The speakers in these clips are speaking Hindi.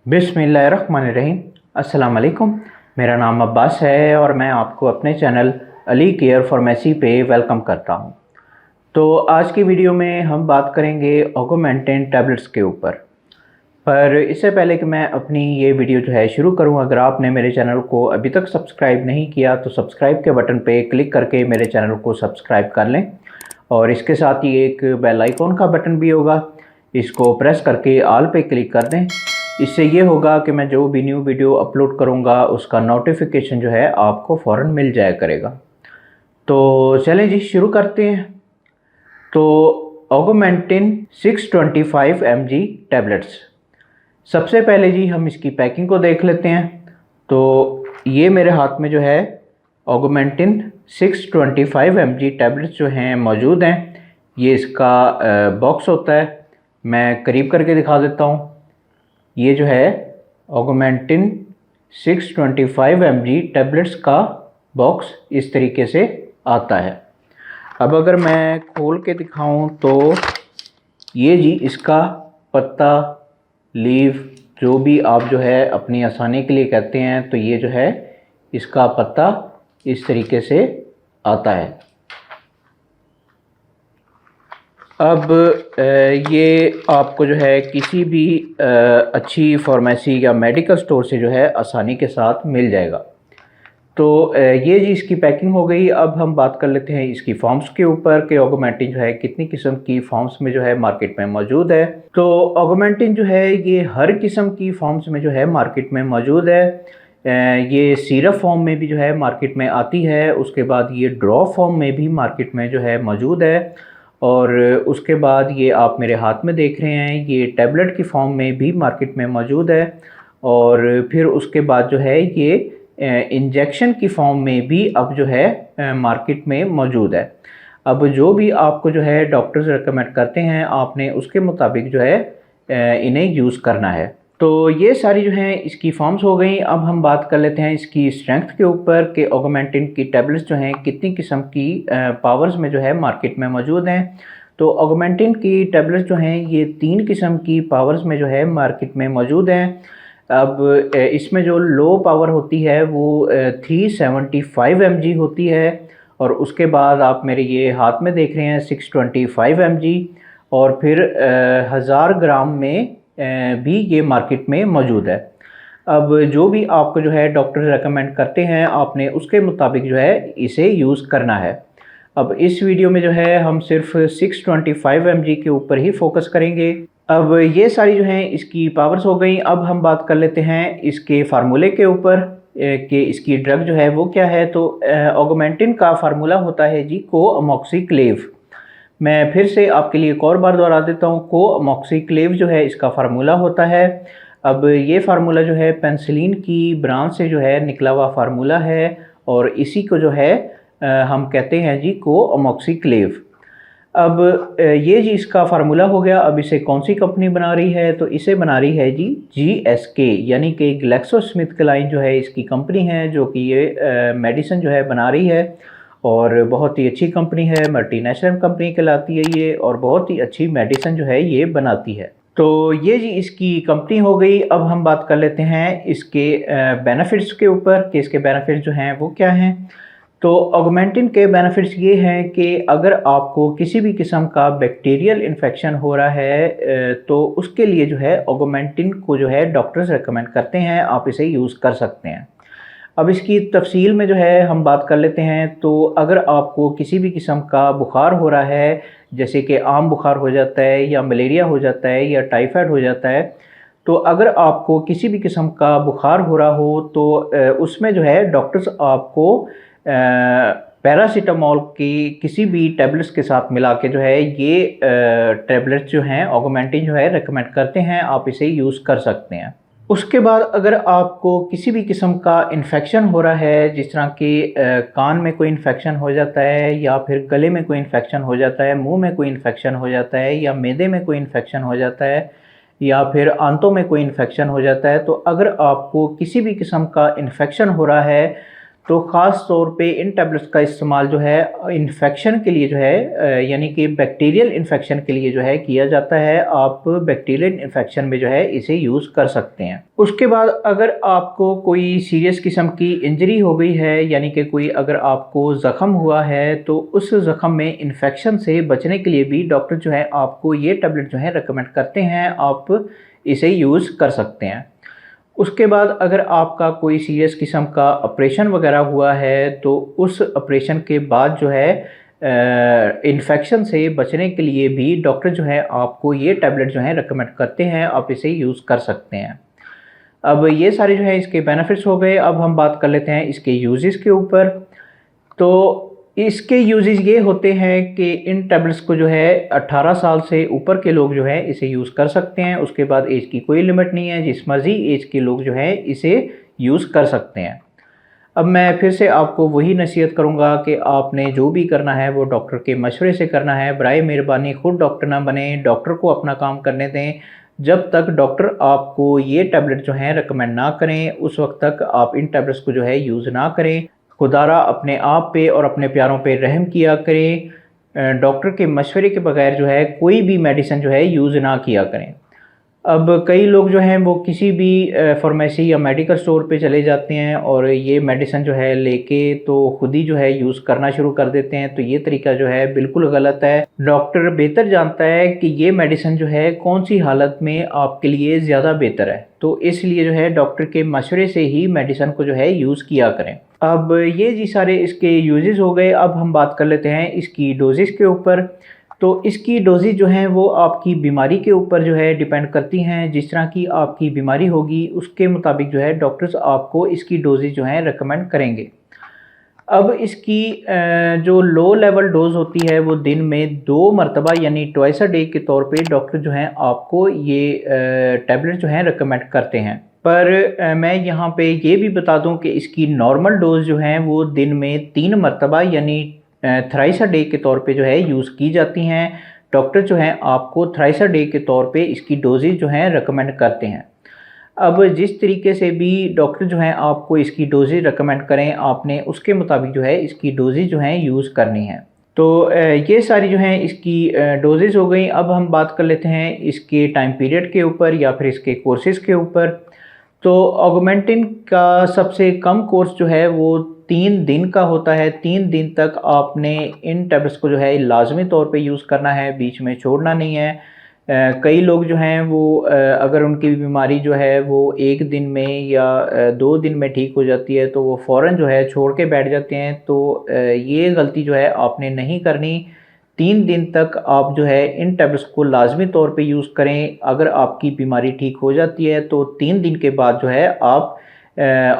बिस्मिल्लाहिर्रहमानिर्रहीम। अस्सलाम वालेकुम। मेरा नाम अब्बास है और मैं आपको अपने चैनल अली केयर फार्मेसी पे वेलकम करता हूँ। तो आज की वीडियो में हम बात करेंगे ऑगमेंटिन टैबलेट्स के ऊपर। पर इससे पहले कि मैं अपनी ये वीडियो जो है शुरू करूँ, अगर आपने मेरे चैनल को अभी तक सब्सक्राइब नहीं किया तो सब्सक्राइब के बटन पे क्लिक करके मेरे चैनल को सब्सक्राइब कर लें और इसके साथ ही एक बेल आइकॉन का बटन भी होगा, इसको प्रेस करके ऑल पे क्लिक कर दें। इससे ये होगा कि मैं जो भी न्यू वीडियो अपलोड करूँगा उसका नोटिफिकेशन जो है आपको फ़ौरन मिल जाया करेगा। तो चलें जी, शुरू करते हैं। तो ऑगमेंटिन 625 mg टैबलेट्स, सबसे पहले जी हम इसकी पैकिंग को देख लेते हैं। तो ये मेरे हाथ में जो है ऑगमेंटिन 625 mg टैबलेट्स जो हैं मौजूद हैं। ये इसका बॉक्स होता है, मैं करीब करके दिखा देता हूँ। ये जो है ऑगमेंटिन 625 mg टैबलेट्स का बॉक्स इस तरीके से आता है। अब अगर मैं खोल के दिखाऊं तो ये जी इसका पत्ता, लीव, जो भी आप जो है अपनी आसानी के लिए कहते हैं, तो ये जो है इसका पत्ता इस तरीके से आता है। अब ये आपको जो है किसी भी अच्छी फार्मेसी या मेडिकल स्टोर से जो है आसानी के साथ मिल जाएगा। तो ये जी इसकी पैकिंग हो गई। अब हम बात कर लेते हैं इसकी फॉर्म्स के ऊपर कि ऑगमेंटिन जो है कितनी किस्म की फॉर्म्स में जो है मार्केट में मौजूद है। तो ऑगमेंटिन जो है ये हर किस्म की फॉर्म्स में जो है मार्केट में मौजूद है। ये सिरप फॉर्म में भी जो है मार्केट में आती है, उसके बाद ये ड्रॉप फॉर्म में भी मार्केट में जो है मौजूद है, और उसके बाद ये आप मेरे हाथ में देख रहे हैं ये टैबलेट की फॉर्म में भी मार्केट में मौजूद है, और फिर उसके बाद जो है ये इंजेक्शन की फॉर्म में भी अब जो है मार्केट में मौजूद है। अब जो भी आपको जो है डॉक्टर्स रेकमेंड करते हैं आपने उसके मुताबिक जो है इन्हें यूज़ करना है। तो ये सारी जो हैं इसकी फॉर्म्स हो गई। अब हम बात कर लेते हैं इसकी स्ट्रेंथ के ऊपर कि ऑगमेंटिन की टैबलेट्स जो हैं कितनी किस्म की पावर्स में जो है मार्केट में मौजूद हैं। तो ऑगमेंटिन की टैबलेट्स जो हैं ये 3 किस्म की पावर्स में जो है मार्केट में मौजूद हैं। अब इसमें जो लो पावर होती है वो 375 mg होती है, और उसके बाद आप मेरे ये हाथ में देख रहे हैं 625 mg, और फिर 1000 ग्राम में भी ये मार्केट में मौजूद है। अब जो भी आपको जो है डॉक्टर रेकमेंड करते हैं आपने उसके मुताबिक जो है इसे यूज़ करना है। अब इस वीडियो में जो है हम सिर्फ 625 mg के ऊपर ही फोकस करेंगे। अब ये सारी जो हैं इसकी पावर्स हो गई। अब हम बात कर लेते हैं इसके फार्मूले के ऊपर कि इसकी ड्रग जो है वो क्या है। तो ऑगमेंटिन का फार्मूला होता है जी कोअमोक्सिक्लेव। मैं फिर से आपके लिए एक और बार दोहरा देता हूँ, कोअमोक्सिक्लेव जो है इसका फार्मूला होता है। अब ये फार्मूला जो है पेनिसिलिन की ब्रांच से जो है निकला हुआ फार्मूला है, और इसी को जो है हम कहते हैं जी कोअमोक्सिक्लेव। अब ये जी इसका फार्मूला हो गया। अब इसे कौन सी कंपनी बना रही है, तो इसे बना रही है जी GSK, यानी कि ग्लैक्सोस्मिथक्लाइन जो है इसकी कंपनी है जो कि ये मेडिसिन जो है बना रही है, और बहुत ही अच्छी कंपनी है, मल्टीनेशनल कंपनी कहलाती है ये, और बहुत ही अच्छी मेडिसिन जो है ये बनाती है। तो ये जी इसकी कंपनी हो गई। अब हम बात कर लेते हैं इसके बेनिफिट्स के ऊपर कि इसके बेनिफिट्स जो हैं वो क्या हैं। तो ऑगमेंटिन के बेनिफिट्स ये हैं कि अगर आपको किसी भी किस्म का बैक्टीरियल इन्फेक्शन हो रहा है तो उसके लिए जो है ऑगमेंटिन को जो है डॉक्टर्स रेकमेंड करते हैं, आप इसे यूज़ कर सकते हैं। अब इसकी तफसील में जो है हम बात कर लेते हैं। तो अगर आपको किसी भी किस्म का बुखार हो रहा है, जैसे कि आम बुखार हो जाता है या मलेरिया हो जाता है या टाइफाइड हो जाता है, तो अगर आपको किसी भी किस्म का बुखार हो रहा हो तो उसमें जो है डॉक्टर्स आपको पैरासीटामोल की किसी भी टैबलेट्स के साथ मिला के जो है ये टैबलेट्स जो हैं ऑगमेंटिन जो है रेकमेंड करते हैं, आप इसे यूज़ कर सकते हैं। उसके बाद अगर आपको किसी भी किस्म का इन्फेक्शन हो रहा है, जिस तरह कि कान में कोई इन्फेक्शन हो जाता है, या फिर गले में कोई इन्फेक्शन हो जाता है, मुंह में कोई इन्फेक्शन हो जाता है, या मैदे में कोई इन्फेक्शन हो जाता है, या फिर आंतों में कोई इन्फेक्शन हो जाता है, तो अगर आपको किसी भी किस्म का इन्फेक्शन हो रहा है तो ख़ास तौर पे इन टैबलेट्स का इस्तेमाल जो है इन्फेक्शन के लिए जो है यानी कि बैक्टीरियल इन्फेक्शन के लिए जो है किया जाता है। आप बैक्टीरियल इन्फेक्शन में जो है इसे यूज़ कर सकते हैं। उसके बाद अगर आपको कोई सीरियस किस्म की इंजरी हो गई है, यानी कि कोई अगर आपको ज़ख़म हुआ है, तो उस ज़ख़म में इन्फेक्शन से बचने के लिए भी डॉक्टर जो है आपको ये टैबलेट जो है रिकमेंड करते हैं, आप इसे यूज़ कर सकते हैं। उसके बाद अगर आपका कोई सीरियस किस्म का ऑपरेशन वगैरह हुआ है, तो उस ऑपरेशन के बाद जो है इन्फेक्शन से बचने के लिए भी डॉक्टर जो है आपको ये टैबलेट जो है रिकमेंड करते हैं, आप इसे यूज़ कर सकते हैं। अब ये सारे जो है इसके बेनिफिट्स हो गए। अब हम बात कर लेते हैं इसके यूजेस के ऊपर। तो इसके यूजेस ये होते हैं कि इन टैबलेट्स को जो है 18 साल से ऊपर के लोग जो है इसे यूज़ कर सकते हैं। उसके बाद एज की कोई लिमिट नहीं है, जिस मर्ज़ी एज के लोग जो है इसे यूज़ कर सकते हैं। अब मैं फिर से आपको वही नसीहत करूँगा कि आपने जो भी करना है वो डॉक्टर के मशवरे से करना है। बराए मेहरबानी खुद डॉक्टर ना बने, डॉक्टर को अपना काम करने दें। जब तक डॉक्टर आपको ये टैबलेट जो हैं रिकमेंड ना करें, उस वक्त तक आप इन टैबलेट्स को जो है यूज़ ना करें। खुदारा अपने आप पे और अपने प्यारों पे रहम किया करें। डॉक्टर के मशवरे के बगैर जो है कोई भी मेडिसिन जो है यूज़ ना किया करें। अब कई लोग जो हैं वो किसी भी फार्मेसी या मेडिकल स्टोर पे चले जाते हैं और ये मेडिसिन जो है लेके तो खुद ही जो है यूज़ करना शुरू कर देते हैं। तो ये तरीका जो है बिल्कुल गलत है। डॉक्टर बेहतर जानता है कि ये मेडिसिन जो है कौन सी हालत में आपके लिए ज़्यादा बेहतर है, तो इसलिए जो है डॉक्टर के मशवरे से ही मेडिसिन को जो है यूज़ किया करें। अब ये जी सारे इसके यूजेस हो गए। अब हम बात कर लेते हैं इसकी डोजेस के ऊपर। तो इसकी डोजेज जो हैं वो आपकी बीमारी के ऊपर जो है डिपेंड करती हैं। जिस तरह की आपकी बीमारी होगी उसके मुताबिक जो है डॉक्टर्स आपको इसकी डोजेज जो हैं रिकमेंड करेंगे। अब इसकी जो लो लेवल डोज होती है वो दिन में 2 मरतबा यानी ट्वाइस अ डे के तौर पे डॉक्टर जो हैं आपको ये टैबलेट जो हैं रिकमेंड करते हैं। पर मैं यहाँ पे ये भी बता दूँ कि इसकी नॉर्मल डोज जो हैं वो दिन में 3 मरतबा यानी थ्राइस अ डे के तौर पे जो है यूज़ की जाती हैं। डॉक्टर जो हैं आपको थ्राइस अ डे के तौर पे इसकी डोजेज जो हैं रिकमेंड करते हैं। अब जिस तरीके से भी डॉक्टर जो हैं आपको इसकी डोजेज रिकमेंड करें, आपने उसके मुताबिक जो है इसकी डोजेज जो हैं यूज़ करनी है। तो ये सारी जो हैं इसकी डोजेज हो गई। अब हम बात कर लेते हैं इसके टाइम पीरियड के ऊपर या फिर इसके कोर्सेज़ के ऊपर। तो ऑगमेंटिन का सबसे कम कोर्स जो है वो 3 दिन का होता है। 3 दिन तक आपने इन टैबलेट्स को जो है लाजमी तौर पे यूज़ करना है, बीच में छोड़ना नहीं है। कई लोग जो हैं वो अगर उनकी बीमारी जो है वो 1 दिन में या 2 दिन में ठीक हो जाती है तो वो फ़ौरन जो है छोड़ के बैठ जाते हैं। तो ये गलती जो है आपने नहीं करनी। 3 दिन तक आप जो है इन टैबलेट्स को लाजमी तौर पे यूज़ करें। अगर आपकी बीमारी ठीक हो जाती है तो 3 दिन के बाद जो है आप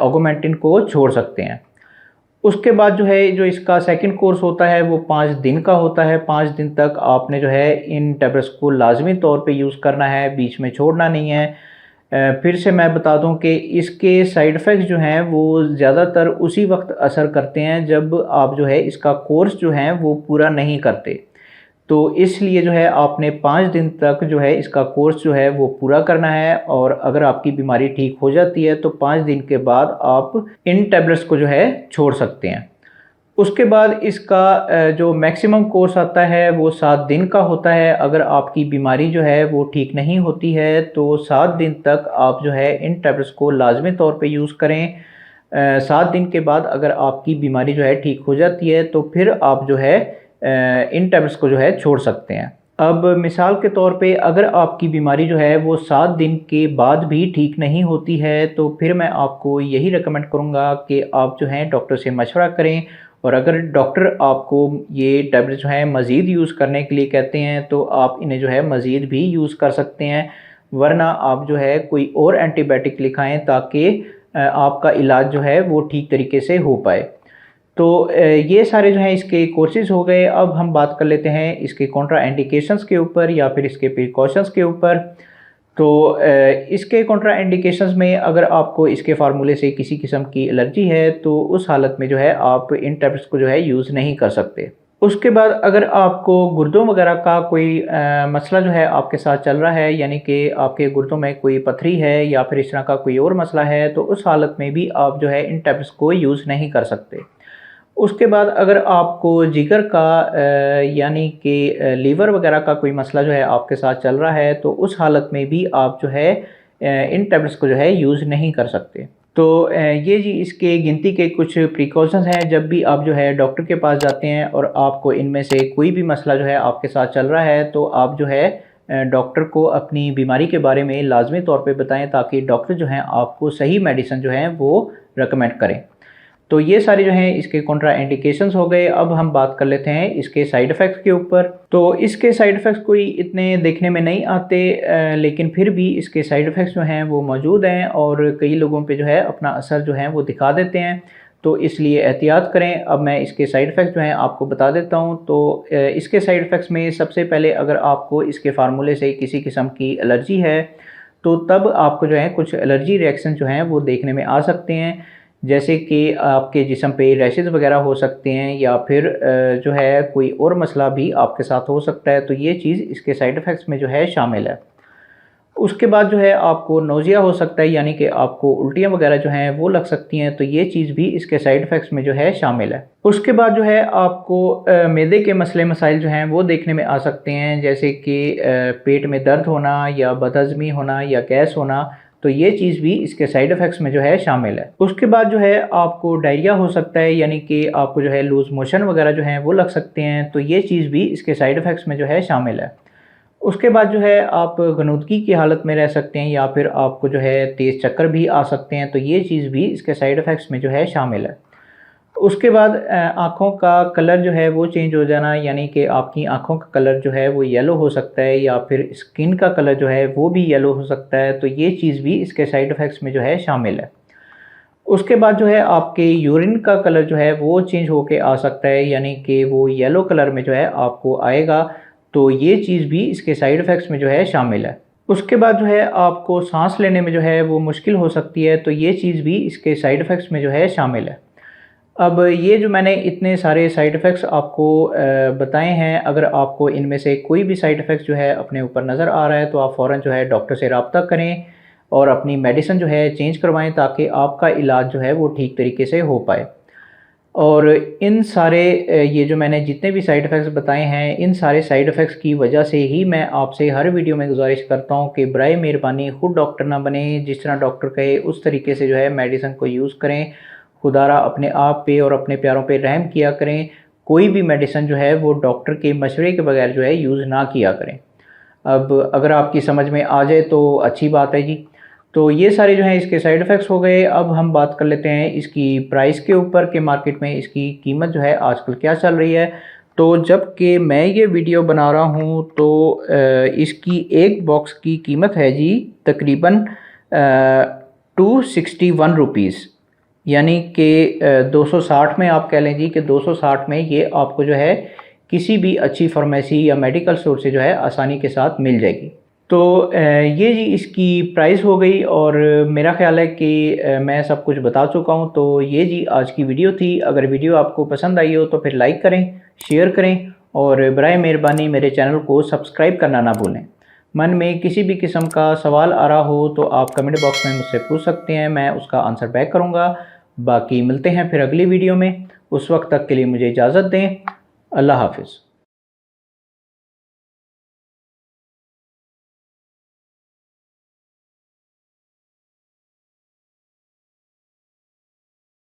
ऑगमेंटिन को छोड़ सकते हैं। उसके बाद जो है जो इसका सेकंड कोर्स होता है वो 5 दिन का होता है। 5 दिन तक आपने जो है इन टैबलेट्स को लाजमी तौर पे यूज़ करना है, बीच में छोड़ना नहीं है। फिर से मैं बता दूं कि इसके साइड इफ़ेक्ट्स जो हैं वो ज़्यादातर उसी वक्त असर करते हैं जब आप जो है इसका कोर्स जो है वो पूरा नहीं करते। तो इसलिए जो है आपने 5 दिन तक जो है इसका कोर्स जो है वो पूरा करना है और अगर आपकी बीमारी ठीक हो जाती है तो 5 दिन के बाद आप इन टैबलेट्स को जो है छोड़ सकते हैं। उसके बाद इसका जो मैक्सिमम कोर्स आता है वो 7 दिन का होता है। अगर आपकी बीमारी जो है वो ठीक नहीं होती है तो 7 दिन तक आप जो है इन टैबलेट्स को लाजमी तौर पे यूज़ करें। 7 दिन के बाद अगर आपकी बीमारी जो है ठीक हो जाती है तो फिर आप जो है इन टैबलेट्स को जो है छोड़ सकते हैं। अब मिसाल के तौर पे अगर आपकी बीमारी जो है वो 7 दिन के बाद भी ठीक नहीं होती है तो फिर मैं आपको यही रिकमेंड करूँगा कि आप जो हैं डॉक्टर से मशवरा करें और अगर डॉक्टर आपको ये टैबलेट जो है मज़ीद यूज़ करने के लिए कहते हैं तो आप इन्हें जो है मज़ीद भी यूज़ कर सकते हैं, वरना आप जो है कोई और एंटीबायोटिक लिखाएँ ताकि आपका इलाज जो है वो ठीक तरीके से हो पाए। तो ये सारे जो हैं इसके कोर्सेज़ हो गए। अब हम बात कर लेते हैं इसके कॉन्ट्रा इंडिकेशंस के ऊपर या फिर इसके प्रिकॉशंस के ऊपर। तो इसके कॉन्ट्रा इंडिकेशंस में अगर आपको इसके फार्मूले से किसी किस्म की एलर्जी है तो उस हालत में जो है आप इन टैबलेट्स को जो है यूज़ नहीं कर सकते। उसके बाद अगर आपको गुर्दों वगैरह का कोई मसला जो है आपके साथ चल रहा है, यानी कि आपके गुर्दों में कोई पथरी है या फिर इस तरह का कोई और मसला है, तो उस हालत में भी आप जो है इन टैब्लेट्स को यूज़ नहीं कर सकते। उसके बाद अगर आपको जिगर का यानी कि लीवर वगैरह का कोई मसला जो है आपके साथ चल रहा है, तो उस हालत में भी आप जो है इन टैब्लेट्स को जो है यूज़ नहीं कर सकते। तो ये जी इसके गिनती के कुछ प्रिकॉशंस हैं जब भी आप जो है डॉक्टर के पास जाते हैं और आपको इनमें से कोई भी मसला जो है आपके साथ चल रहा है, तो आप जो है डॉक्टर को अपनी बीमारी के बारे में लाजमी तौर पे बताएं, ताकि डॉक्टर जो हैं आपको सही मेडिसिन जो है वो रेकमेंड करें। तो ये सारे जो हैं इसके कॉन्ट्रा इंडिकेशंस हो गए। अब हम बात कर लेते हैं इसके साइड इफ़ेक्ट्स के ऊपर। तो इसके साइड इफ़ेक्ट्स कोई इतने देखने में नहीं आते, लेकिन फिर भी इसके साइड इफ़ेक्ट्स जो हैं वो मौजूद हैं और कई लोगों पे जो है अपना असर जो है वो दिखा देते हैं, तो इसलिए एहतियात करें। अब मैं इसके साइड इफ़ेक्ट्स जो हैं आपको बता देता हूँ। तो इसके साइड इफ़ेक्ट्स में सबसे पहले, अगर आपको इसके फार्मूले से किसी किस्म की एलर्जी है, तो तब आपको जो है कुछ एलर्जी रिएक्शन जो हैं वो देखने में आ सकते हैं, जैसे कि आपके जिस्म पे रैशेज़ वगैरह हो सकते हैं या फिर जो है कोई और मसला भी आपके साथ हो सकता है। तो ये चीज़ इसके साइड इफ़ेक्ट्स में जो है शामिल है। उसके बाद जो है आपको नोज़िया हो सकता है, यानी कि आपको उल्टियाँ वगैरह जो हैं वो लग सकती हैं, तो ये चीज़ भी इसके साइड इफ़ेक्ट्स में जो है शामिल है। उसके बाद जो है आपको मैदे के मसले मसाइल जो हैं वो देखने में आ सकते हैं, जैसे कि पेट में दर्द होना या बदहज़मी होना या गैस होना, तो ये चीज़ भी इसके साइड इफ़ेक्ट्स में जो है शामिल है। उसके बाद जो है आपको डायरिया हो सकता है, यानी कि आपको जो है लूज़ मोशन वगैरह जो हैं वो लग सकते हैं, तो ये चीज़ भी इसके साइड इफ़ेक्ट्स में जो है शामिल है। उसके बाद जो है आप गनुदगी की हालत में रह सकते हैं या फिर आपको जो है तेज़ चक्कर भी आ सकते हैं, तो ये चीज़ भी इसके साइड इफ़ेक्ट्स में जो है शामिल है। उसके बाद आँखों का कलर जो है वो चेंज हो जाना, यानी कि आपकी आँखों का कलर जो है वो येलो हो सकता है या फिर स्किन का कलर जो है वो भी येलो हो सकता है, तो ये चीज़ भी इसके साइड इफ़ेक्ट्स में जो है शामिल है। उसके बाद जो है आपके यूरिन का कलर जो है वो चेंज होके आ सकता है, यानी कि वो येलो कलर में जो है आपको आएगा, तो ये चीज़ भी इसके साइड इफ़ेक्ट्स में जो है शामिल है। उसके बाद जो है आपको साँस लेने में जो है वो मुश्किल हो सकती है, तो ये चीज़ भी इसके साइड इफ़ेक्ट्स में जो है शामिल है। अब ये जो मैंने इतने सारे साइड इफ़ेक्ट्स आपको बताए हैं, अगर आपको इनमें से कोई भी साइड इफ़ेक्ट्स जो है अपने ऊपर नज़र आ रहा है, तो आप फ़ौरन जो है डॉक्टर से रब्ता करें और अपनी मेडिसिन जो है चेंज करवाएं, ताकि आपका इलाज जो है वो ठीक तरीके से हो पाए। और इन सारे ये जो मैंने जितने भी साइड इफ़ेक्ट्स बताए हैं, इन सारे साइड इफ़ेक्ट्स की वजह से ही मैं आपसे हर वीडियो में गुजारिश करता हूँ कि बराए मेहरबानी खुद डॉक्टर ना बने, जिस तरह डॉक्टर कहे उस तरीके से जो है मेडिसिन को यूज़ करें। खुदारा अपने आप पे और अपने प्यारों पे रहम किया करें। कोई भी मेडिसिन जो है वो डॉक्टर के मशवरे के बगैर जो है यूज़ ना किया करें। अब अगर आपकी समझ में आ जाए तो अच्छी बात है जी। तो ये सारे जो हैं इसके साइड इफ़ेक्ट्स हो गए। अब हम बात कर लेते हैं इसकी प्राइस के ऊपर कि मार्केट में इसकी कीमत जो है आजकल क्या चल रही है। तो जबकि मैं ये वीडियो बना रहा हूँ, तो इसकी एक बॉक्स की कीमत है जी तकरीबन 261 रुपीज़, यानी कि 260 में आप कह लें जी कि 260 में ये आपको जो है किसी भी अच्छी फार्मेसी या मेडिकल स्टोर से जो है आसानी के साथ मिल जाएगी। तो ये जी इसकी प्राइस हो गई और मेरा ख़्याल है कि मैं सब कुछ बता चुका हूँ। तो ये जी आज की वीडियो थी। अगर वीडियो आपको पसंद आई हो तो फिर लाइक करें, शेयर करें और बराए मेहरबानी मेरे चैनल को सब्सक्राइब करना ना भूलें। मन में किसी भी किस्म का सवाल आ रहा हो तो आप कमेंट बॉक्स में मुझसे पूछ सकते हैं, मैं उसका आंसर बैक करूँगा। बाकी मिलते हैं फिर अगली वीडियो में, उस वक्त तक के लिए मुझे इजाज़त दें। अल्लाह हाफ़िज़।